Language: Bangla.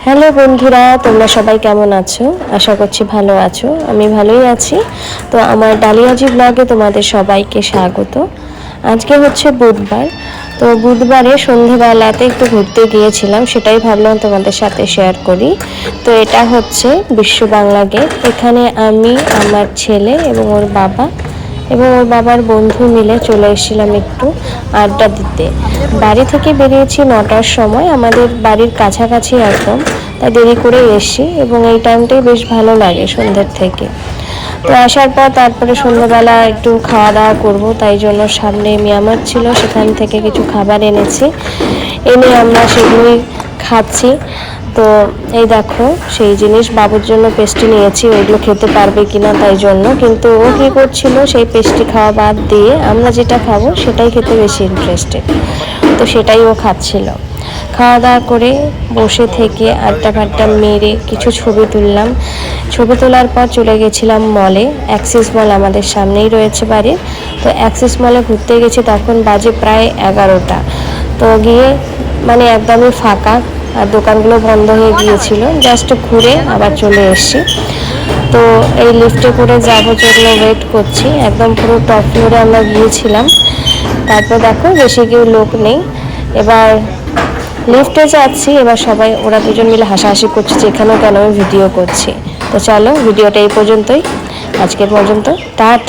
হ্যালো বন্ধুরা, তোমরা সবাই কেমন আছো? আশা করছি ভালো আছো। আমি ভালোই আছি। তো আমার ডালিয়াজি ব্লগে তোমাদের সবাইকে স্বাগত। আজকে হচ্ছে বুধবার। তো বুধবারে সন্ধেবেলাতে একটু ঘুরতে গিয়েছিলাম, সেটাই ভাবলাম তোমাদের সাথে শেয়ার করি। তো এটা হচ্ছে বিশ্ব বাংলা গেট। এখানে আমি, আমার ছেলে এবং ওর বাবার বন্ধু মিলে চলে এসেছিলাম একটু আড্ডা দিতে। বাড়ি থেকে বেরিয়েছি 9টার সময়, আমাদের বাড়ির কাছাকাছি একদম, তাই দেরি করে এসেছি এবং এই টাইমটাই বেশ ভালো লাগে সন্ধ্যের থেকে। তো আসার পর তারপরে সন্ধ্যাবেলা একটু খাওয়া দাওয়া করবো, তাই জন্য সামনে মিয়ামার ছিল, সেখান থেকে কিছু খাবার এনেছি, এনে আমরা সেগুলোই খাচ্ছি। তো এই দেখো সেই জিনিস, বাবুর জন্য পেস্ট্রি নিয়েছি, ওইগুলো খেতে পারবে কিনা তাই জন্য, কিন্তু ও কী করছিল সেই পেস্ট্রি খাওয়া বাদ দিয়ে আমরা যেটা খাবো সেটাই খেতে বেশি ইন্টারেস্টেড, তো সেটাই ও খাচ্ছিল। খাওয়া দাওয়া করে বসে থেকে আড্ডা ফাড্ডা মেরে কিছু ছবি তুললাম। ছবি তোলার পর চলে গেছিলাম মলে। অ্যাক্সিস মল আমাদের সামনেই রয়েছে বাড়ির। তো অ্যাক্সিস মলে ঘুরতে গেছি, তখন বাজে প্রায় 11টা। তো গিয়ে মানে একদমই ফাঁকা, আর দোকানগুলো বন্ধ হয়ে গিয়েছিল। জাস্ট ঘুরে আবার চলে এসেছি। তো এই লিফটে করে যাবো জন্য ওয়েট করছি। একদম পুরো টপ ফ্লোরে আমরা গিয়েছিলাম। তারপর দেখো বেশি কেউ লোক নেই। এবার লিফটে যাচ্ছি, এবার সবাই ওরা দুজন মিলে হাসাহাসি করছে যে এখানেও কেন আমি ভিডিও করছি। তো চলো, ভিডিওটা এই পর্যন্তই, আজকের পর্যন্ত টাটা।